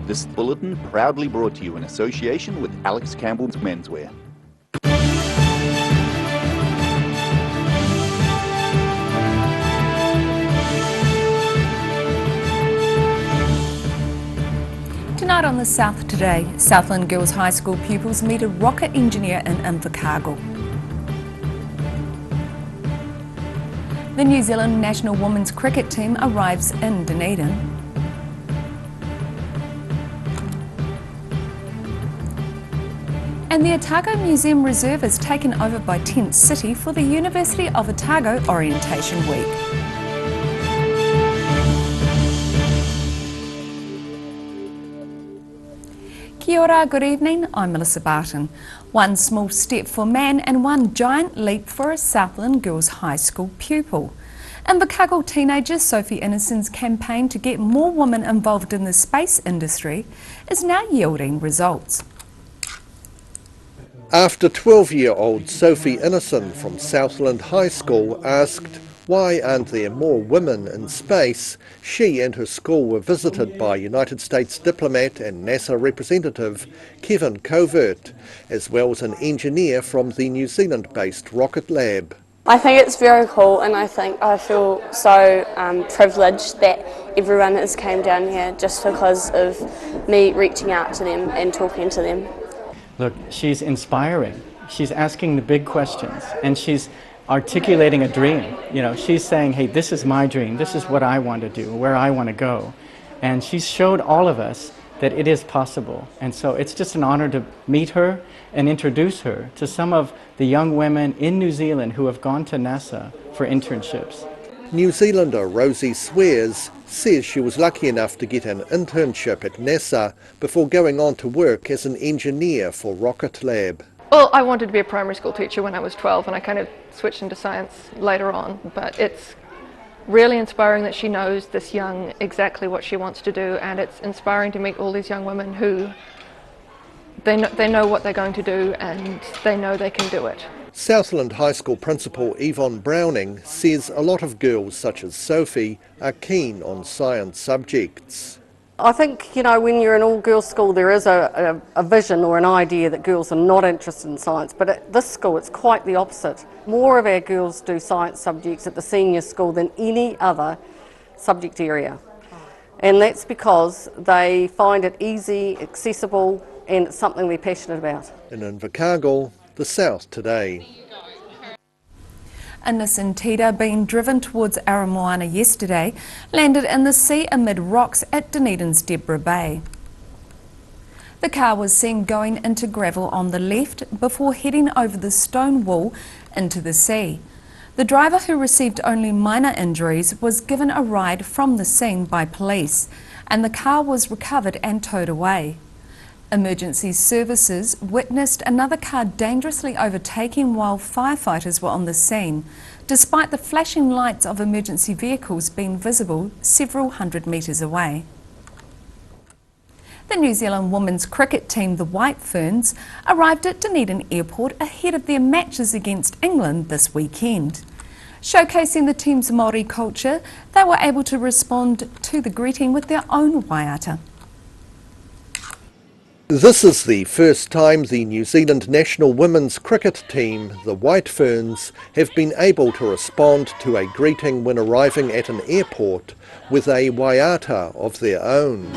This bulletin proudly brought to you in association with Alex Campbell's Menswear. Tonight on the South Today, Southland Girls High School pupils meet a rocket engineer in Invercargill. The New Zealand national women's cricket team arrives in Dunedin. And the Otago Museum Reserve is taken over by Tent City for the University of Otago Orientation Week. Kia ora, good evening, I'm Melissa Barton. One small step for man and one giant leap for a Southland Girls High School pupil. Invercargill teenager Sophie Innocent's campaign to get more women involved in the space industry is now yielding results. After 12-year-old Sophie Innocent from Southland High School asked, "Why aren't there more women in space?" she and her school were visited by United States diplomat and NASA representative Kevin Covert, as well as an engineer from the New Zealand-based Rocket Lab. I think it's very cool, and I feel so privileged that everyone has came down here just because of me reaching out to them and talking to them. Look, she's inspiring. She's asking the big questions, and she's articulating a dream. You know, she's saying, hey, this is my dream, this is what I want to do, where I want to go. And she's showed all of us that it is possible. And so it's just an honor to meet her and introduce her to some of the young women in New Zealand who have gone to NASA for internships. New Zealander Rosie Swears says she was lucky enough to get an internship at NASA before going on to work as an engineer for Rocket Lab. Well, I wanted to be a primary school teacher when I was 12, and I kind of switched into science later on, but it's really inspiring that she knows this young exactly what she wants to do, and it's inspiring to meet all these young women who they know what they're going to do and they know they can do it. Southland High School Principal Yvonne Browning says a lot of girls such as Sophie are keen on science subjects. I think, you know, when you're in all-girls school there is a vision or an idea that girls are not interested in science, but at this school it's quite the opposite. More of our girls do science subjects at the senior school than any other subject area. And that's because they find it easy, accessible, and it's something they're passionate about. In Invercargill, the South Today. A Nissan Tita being driven towards Aramoana yesterday landed in the sea amid rocks at Dunedin's Deborah Bay. The car was seen going into gravel on the left before heading over the stone wall into the sea. The driver, who received only minor injuries, was given a ride from the scene by police, and the car was recovered and towed away. Emergency services witnessed another car dangerously overtaking while firefighters were on the scene, despite the flashing lights of emergency vehicles being visible several hundred metres away. The New Zealand women's cricket team, the White Ferns, arrived at Dunedin Airport ahead of their matches against England this weekend. Showcasing the team's Māori culture, they were able to respond to the greeting with their own waiata. This is the first time the New Zealand national women's cricket team, the White Ferns, have been able to respond to a greeting when arriving at an airport with a waiata of their own.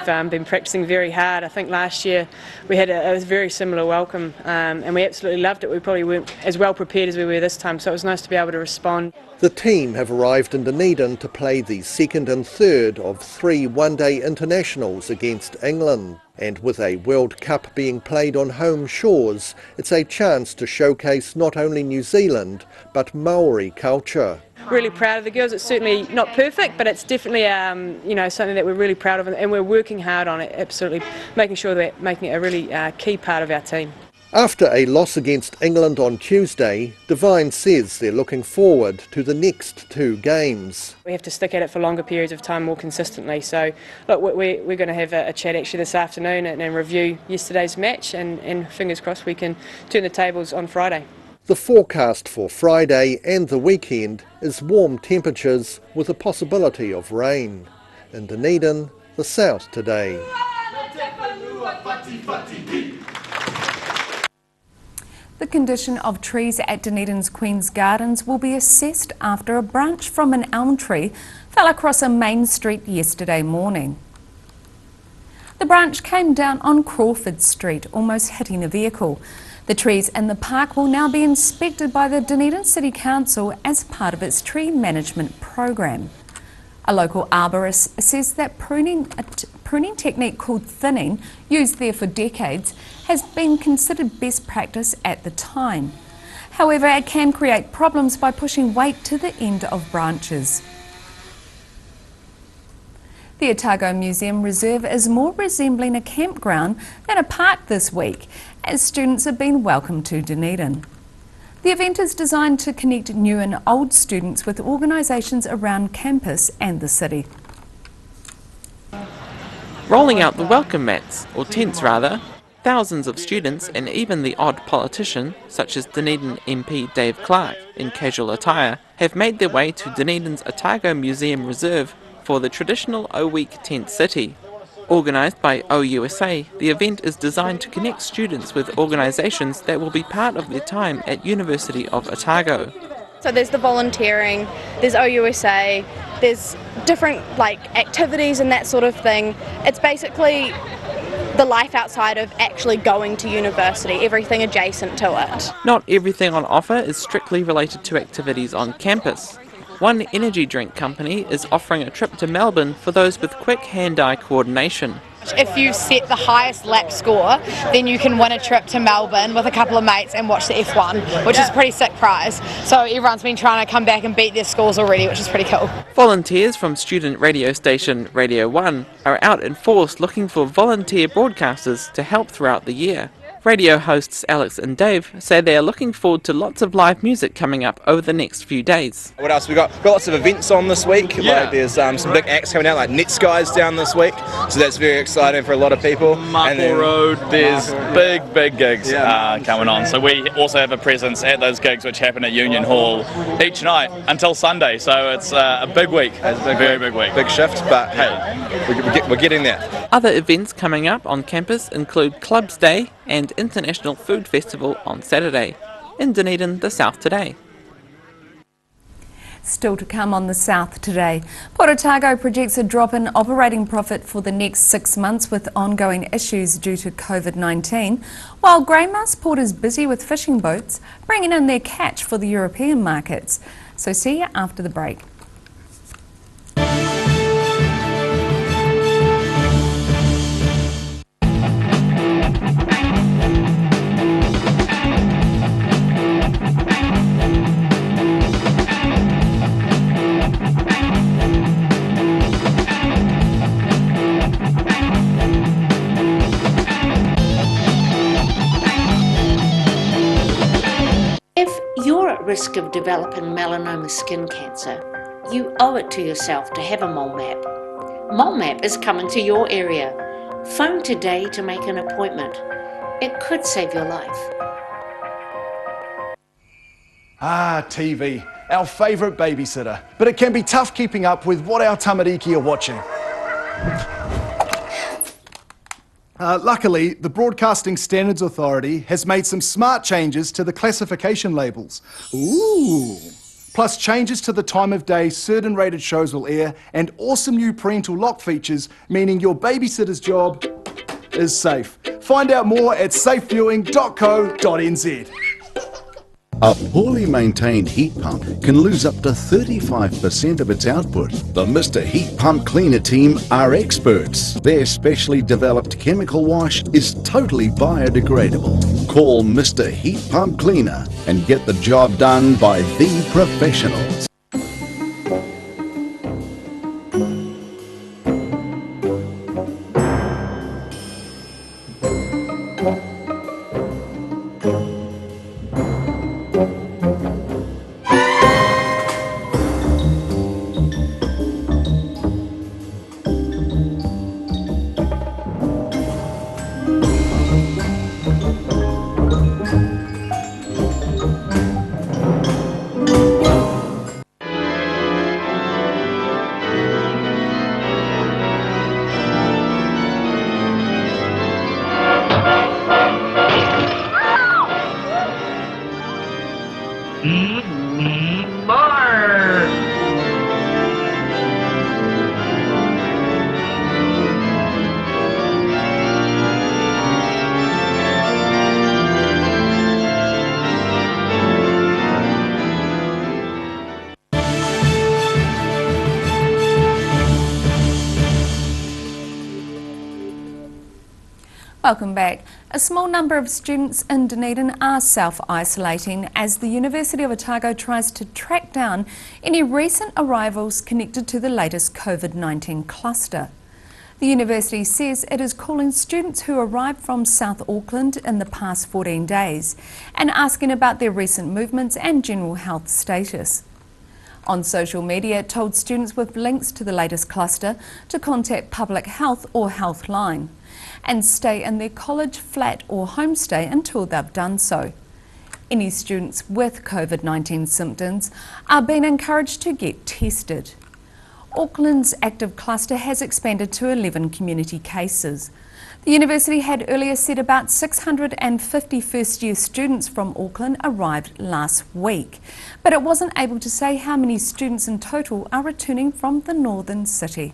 I've been practicing very hard. I think last year we had a very similar welcome and we absolutely loved it. We probably weren't as well prepared as we were this time, so it was nice to be able to respond. The team have arrived in Dunedin to play the second and third of 3 one-day internationals against England. And with a World Cup being played on home shores, it's a chance to showcase not only New Zealand, but Maori culture. Really proud of the girls. It's certainly not perfect, but it's definitely something that we're really proud of, and we're working hard on it, absolutely, making sure that we're making it a really key part of our team. After a loss against England on Tuesday, Devine says they're looking forward to the next 2 games. We have to stick at it for longer periods of time more consistently, so look, we're going to have a chat actually this afternoon and review yesterday's match, and fingers crossed we can turn the tables on Friday. The forecast for Friday and the weekend is warm temperatures with a possibility of rain. In Dunedin, the South Today. The condition of trees at Dunedin's Queen's Gardens will be assessed after a branch from an elm tree fell across a main street yesterday morning. The branch came down on Crawford Street, almost hitting a vehicle. The trees in the park will now be inspected by the Dunedin City Council as part of its tree management program. A local arborist says that pruning technique called thinning, used there for decades, has been considered best practice at the time. However, it can create problems by pushing weight to the end of branches. The Otago Museum Reserve is more resembling a campground than a park this week, as students have been welcomed to Dunedin. The event is designed to connect new and old students with organisations around campus and the city. Rolling out the welcome mats, or tents rather, thousands of students and even the odd politician, such as Dunedin MP Dave Clark in casual attire, have made their way to Dunedin's Otago Museum Reserve for the traditional O-Week tent city. Organised by OUSA, the event is designed to connect students with organisations that will be part of their time at University of Otago. So there's the volunteering, there's OUSA, there's different activities and that sort of thing. It's basically the life outside of actually going to university, everything adjacent to it. Not everything on offer is strictly related to activities on campus. One energy drink company is offering a trip to Melbourne for those with quick hand-eye coordination. If you set the highest lap score, then you can win a trip to Melbourne with a couple of mates and watch the F1, which is a pretty sick prize. So everyone's been trying to come back and beat their scores already, which is pretty cool. Volunteers from student radio station Radio 1 are out in force looking for volunteer broadcasters to help throughout the year. Radio hosts Alex and Dave say they are looking forward to lots of live music coming up over the next few days. What else we got? We've got lots of events on this week. Yeah. There's some big acts coming out, like Netsky's down this week, so that's very exciting for a lot of people. Marple Road, there's big gigs coming on. So we also have a presence at those gigs which happen at Union Hall each night until Sunday. So it's a big week. It's a very big week. Big shift, but hey, we're getting there. Other events coming up on campus include Clubs Day and International Food Festival on Saturday. In Dunedin, the South Today. Still to come on the South Today. Port Otago projects a drop in operating profit for the next 6 months with ongoing issues due to COVID-19, while Greymouth Port is busy with fishing boats bringing in their catch for the European markets. So see you after the break. Risk of developing melanoma skin cancer, you owe it to yourself to have a mole map. Mole map is coming to your area. Phone today to make an appointment. It could save your life. TV, our favourite babysitter. But it can be tough keeping up with what our tamariki are watching. Luckily, the Broadcasting Standards Authority has made some smart changes to the classification labels. Ooh! Plus changes to the time of day certain rated shows will air, and awesome new parental lock features, meaning your babysitter's job is safe. Find out more at safeviewing.co.nz. A poorly maintained heat pump can lose up to 35% of its output. The Mr. Heat Pump Cleaner team are experts. Their specially developed chemical wash is totally biodegradable. Call Mr. Heat Pump Cleaner and get the job done by the professionals. Welcome back. A small number of students in Dunedin are self-isolating as the University of Otago tries to track down any recent arrivals connected to the latest COVID-19 cluster. The university says it is calling students who arrived from South Auckland in the past 14 days and asking about their recent movements and general health status. On social media, it told students with links to the latest cluster to contact Public Health or Healthline and stay in their college flat or homestay until they've done so. Any students with COVID-19 symptoms are being encouraged to get tested. Auckland's active cluster has expanded to 11 community cases. The university had earlier said about 650 first-year students from Auckland arrived last week, but it wasn't able to say how many students in total are returning from the northern city.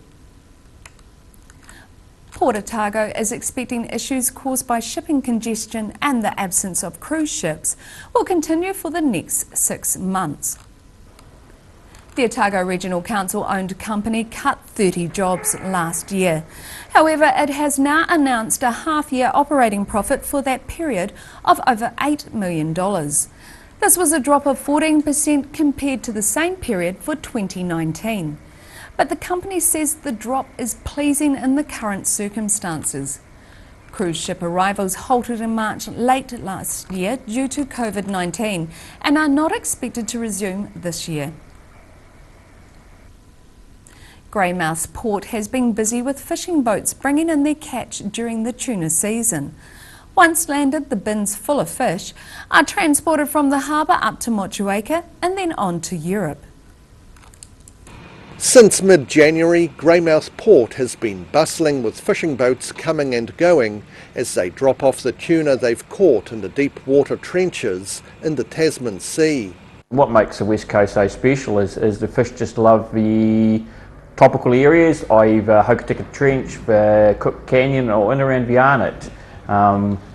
Port Otago is expecting issues caused by shipping congestion and the absence of cruise ships will continue for the next 6 months. The Otago Regional Council-owned company cut 30 jobs last year. However, it has now announced a half-year operating profit for that period of over $8 million. This was a drop of 14% compared to the same period for 2019. But the company says the drop is pleasing in the current circumstances. Cruise ship arrivals halted in March late last year due to COVID-19 and are not expected to resume this year. Greymouth Port has been busy with fishing boats bringing in their catch during the tuna season. Once landed, the bins full of fish are transported from the harbour up to Motueka and then on to Europe. Since mid-January, Greymouth Port has been bustling with fishing boats coming and going as they drop off the tuna they've caught in the deep water trenches in the Tasman Sea. What makes the West Coast so special is the fish just love the tropical areas, i.e. the Hokitika Trench, the Cook Canyon or in around the Arnott.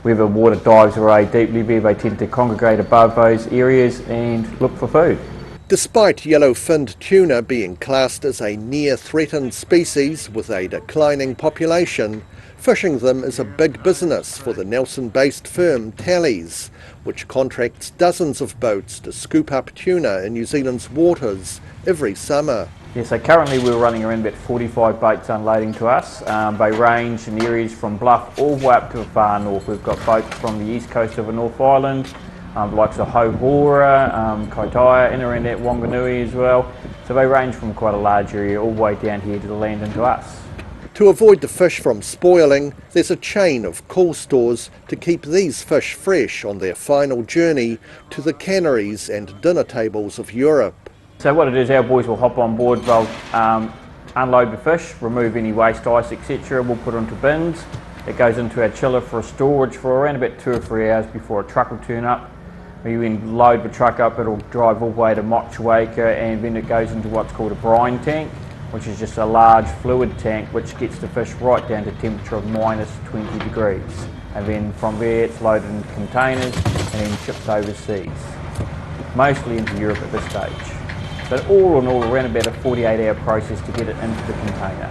Where the water dives very deeply, where they tend to congregate above those areas and look for food. Despite yellow-finned tuna being classed as a near-threatened species with a declining population, fishing them is a big business for the Nelson-based firm Tallies, which contracts dozens of boats to scoop up tuna in New Zealand's waters every summer. Yeah, so currently we're running around about 45 boats unloading to us. They range in areas from Bluff all the way up to the far north. We've got boats from the east coast of the North Island, the likes of Hohora, Kaitaia, and around that Wanganui as well. So they range from quite a large area all the way down here to the land and to us. To avoid the fish from spoiling, there's a chain of cool stores to keep these fish fresh on their final journey to the canneries and dinner tables of Europe. So what it is, our boys will hop on board, they'll unload the fish, remove any waste ice, etc. We'll put it into bins. It goes into our chiller for storage for around about 2 or 3 hours before a truck will turn up. We then load the truck up, it'll drive all the way to Motueka, and then it goes into what's called a brine tank, which is just a large fluid tank which gets the fish right down to a temperature of minus 20 degrees. And then from there it's loaded in containers and then shipped overseas, mostly into Europe at this stage. But all in all, around about a 48-hour process to get it into the container.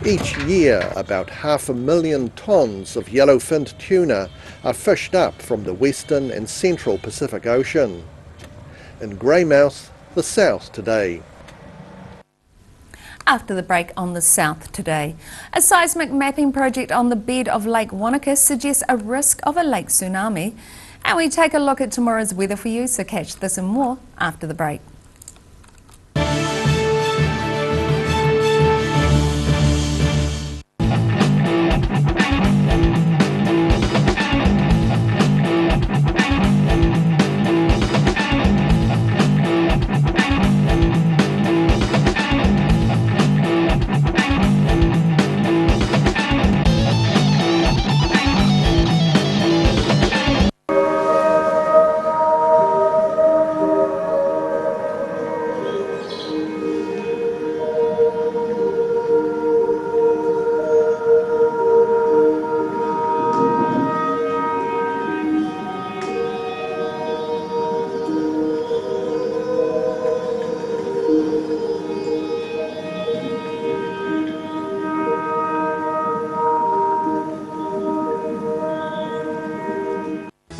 Each year, about 500,000 tonnes of yellow-finned tuna are fished up from the western and central Pacific Ocean. In Greymouth, the South Today. After the break on the South Today, a seismic mapping project on the bed of Lake Wanaka suggests a risk of a lake tsunami. And we take a look at tomorrow's weather for you, so catch this and more after the break.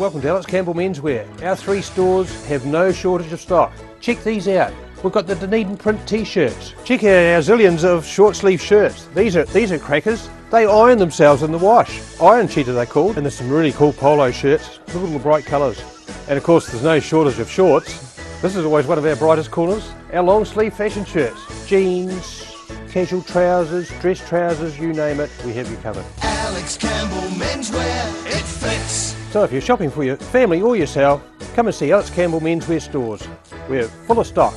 welcome to Alex Campbell Menswear. Our 3 stores have no shortage of stock. Check these out. We've got the Dunedin print t-shirts. Check out our zillions of short sleeve shirts. These are crackers. They iron themselves in the wash. Iron cheater they're called. And there's some really cool polo shirts. Look at all the bright colours. And of course there's no shortage of shorts. This is always one of our brightest corners. Our long sleeve fashion shirts. Jeans, casual trousers, dress trousers, you name it, we have you covered. Alex Campbell Menswear, it fits. So if you're shopping for your family or yourself, come and see Alex Campbell Menswear stores. We're full of stock.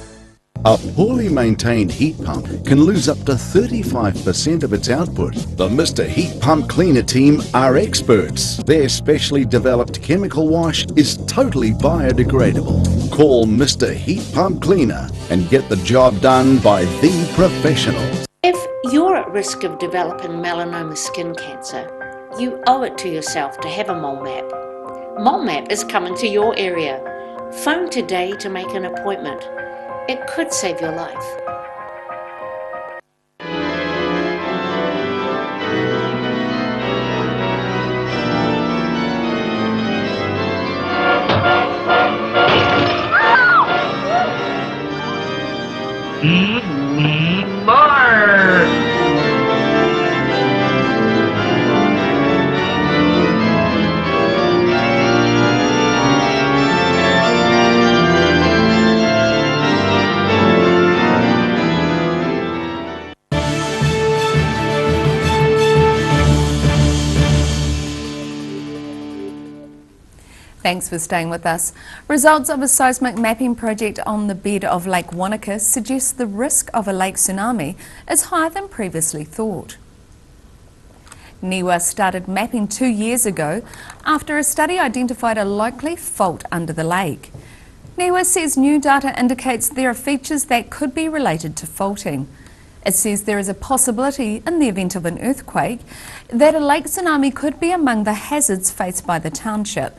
A poorly maintained heat pump can lose up to 35% of its output. The Mr. Heat Pump Cleaner team are experts. Their specially developed chemical wash is totally biodegradable. Call Mr. Heat Pump Cleaner and get the job done by the professionals. If you're at risk of developing melanoma skin cancer, you owe it to yourself to have a mole map. Mole map is coming to your area. Phone today to make an appointment. It could save your life. Thanks for staying with us. Results of a seismic mapping project on the bed of Lake Wanaka suggest the risk of a lake tsunami is higher than previously thought. NIWA started mapping 2 years ago after a study identified a likely fault under the lake. NIWA says new data indicates there are features that could be related to faulting. It says there is a possibility, in the event of an earthquake, that a lake tsunami could be among the hazards faced by the township.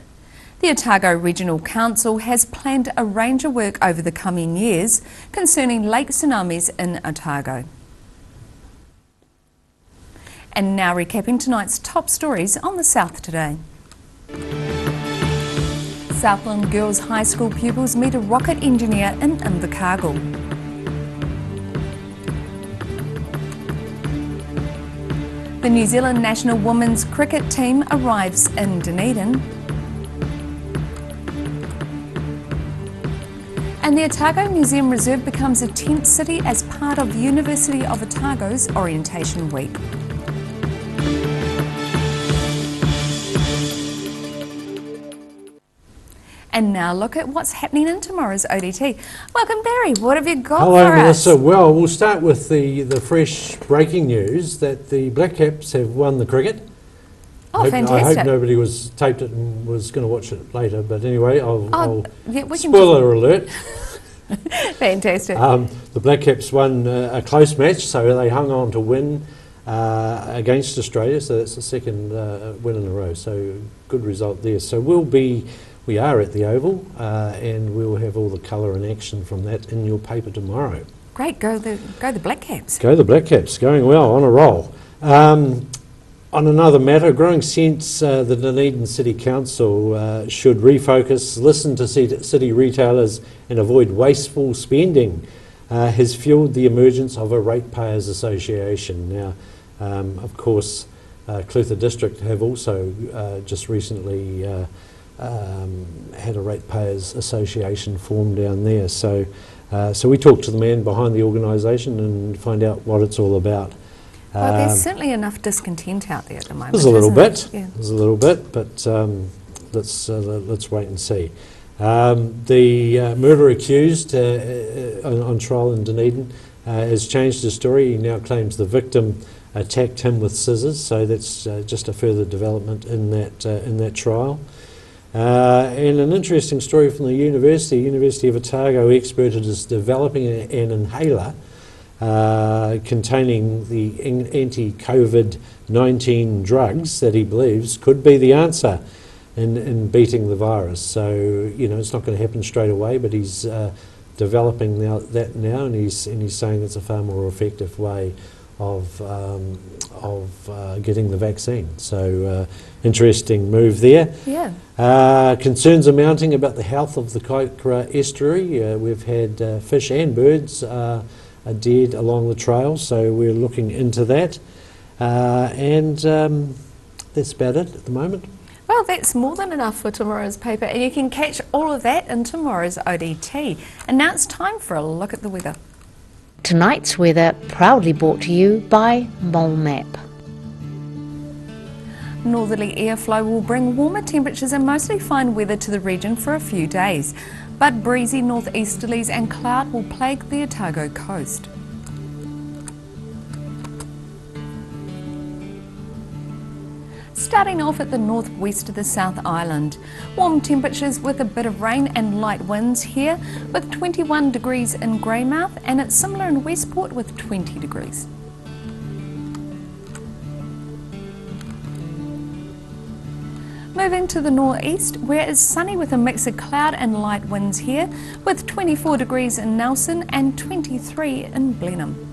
The Otago Regional Council has planned a range of work over the coming years concerning lake tsunamis in Otago. And now recapping tonight's top stories on the South Today. Southland Girls High School pupils meet a rocket engineer in Invercargill. The New Zealand national women's cricket team arrives in Dunedin. And the Otago Museum Reserve becomes a tent city as part of University of Otago's Orientation Week. And now look at what's happening in tomorrow's ODT. Welcome, Barry. What have you got for us? Hello, Melissa. Well, we'll start with the fresh breaking news that the Black Caps have won the cricket. Oh, fantastic. I hope nobody was taped it and was going to watch it later, but anyway, I'll spoiler alert. Fantastic. The Black Caps won a close match, so they hung on to win against Australia, so that's the second win in a row, so good result there. So we are at the Oval, and we'll have all the colour and action from that in your paper tomorrow. Great, go the Black Caps. Go the Black Caps, going well, on a roll. On another matter, growing sense the Dunedin City Council should refocus, listen to city retailers and avoid wasteful spending has fuelled the emergence of a ratepayers association. Now, of course, Clutha District have also just recently had a ratepayers association formed down there. So we talked to the man behind the organisation and find out what it's all about. Well, there's certainly enough discontent out there at the moment. There's a little bit. Yeah. There's a little bit, but let's wait and see. The murderer accused on trial in Dunedin has changed his story. He now claims the victim attacked him with scissors. So that's just a further development in that trial. And an interesting story from the University of Otago expert is developing an inhaler containing the anti-COVID-19 drugs that he believes could be the answer in beating the virus. So, it's not going to happen straight away, but he's developing that now, and he's saying it's a far more effective way getting the vaccine. So interesting move there. Yeah. Concerns are mounting about the health of the Kaikoura estuary. We've had fish and birds are dead along the trail, so we're looking into that. And that's about it at the moment. Well, that's more than enough for tomorrow's paper, and you can catch all of that in tomorrow's ODT. And now it's time for a look at the weather. Tonight's weather proudly brought to you by MOLMAP. Northerly airflow will bring warmer temperatures and mostly fine weather to the region for a few days, but breezy northeasterlies and cloud will plague the Otago coast. Starting off at the northwest of the South Island, warm temperatures with a bit of rain and light winds here, with 21 degrees in Greymouth, and it's similar in Westport with 20 degrees. Moving to the northeast, where it's sunny with a mix of cloud and light winds here, with 24 degrees in Nelson and 23 in Blenheim.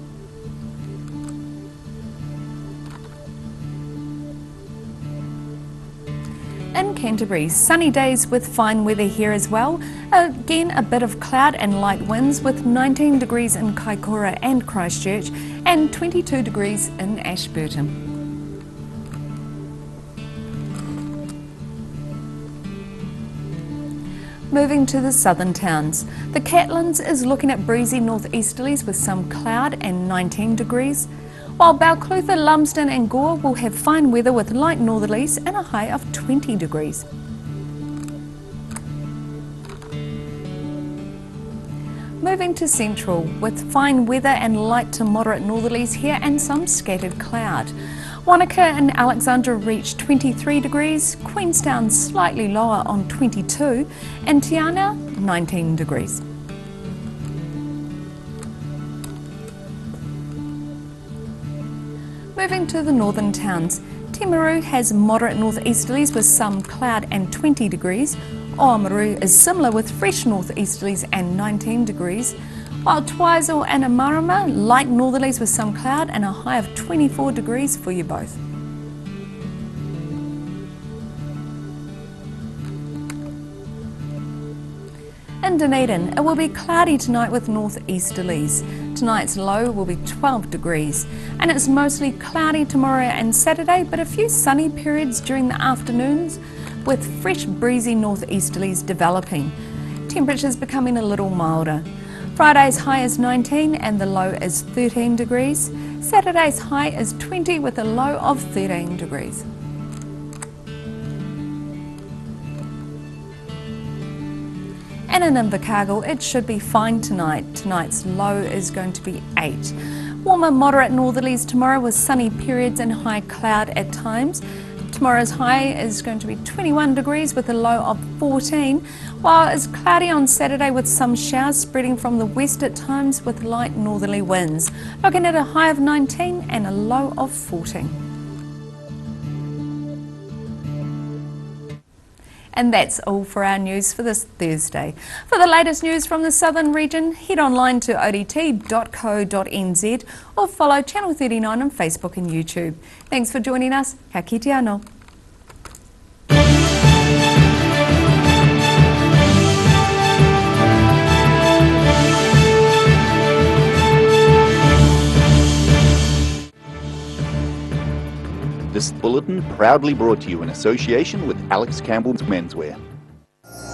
In Canterbury, sunny days with fine weather here as well. Again, a bit of cloud and light winds with 19 degrees in Kaikoura and Christchurch and 22 degrees in Ashburton. Moving to the southern towns, the Catlins is looking at breezy northeasterlies with some cloud and 19 degrees, while Balclutha, Lumsden and Gore will have fine weather with light northerlies and a high of 20 degrees. Moving to central, with fine weather and light to moderate northerlies here and some scattered cloud. Wanaka and Alexandra reach 23 degrees, Queenstown slightly lower on 22, and Tiana 19 degrees. Moving to the northern towns, Timaru has moderate northeasterlies with some cloud and 20 degrees. Oamaru is similar with fresh northeasterlies and 19 degrees, while Twizel and Amarama light northerlies with some cloud and a high of 24 degrees for you both. In Dunedin, it will be cloudy tonight with northeasterlies. Tonight's low will be 12 degrees, and it's mostly cloudy tomorrow and Saturday, but a few sunny periods during the afternoons with fresh breezy northeasterlies developing. Temperatures becoming a little milder. Friday's high is 19 and the low is 13 degrees. Saturday's high is 20 with a low of 13 degrees. And in Invercargill, it should be fine tonight. Tonight's low is going to be 8. Warmer moderate northerlies tomorrow with sunny periods and high cloud at times. Tomorrow's high is going to be 21 degrees with a low of 14, while it's cloudy on Saturday with some showers spreading from the west at times with light northerly winds. Looking at a high of 19 and a low of 14. And that's all for our news for this Thursday. For the latest news from the southern region, head online to odt.co.nz or follow Channel 39 on Facebook and YouTube. Thanks for joining us. Ka kite anō. This bulletin proudly brought to you in association with Alex Campbell's Menswear.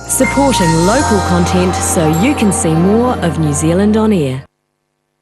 Supporting local content so you can see more of New Zealand on air.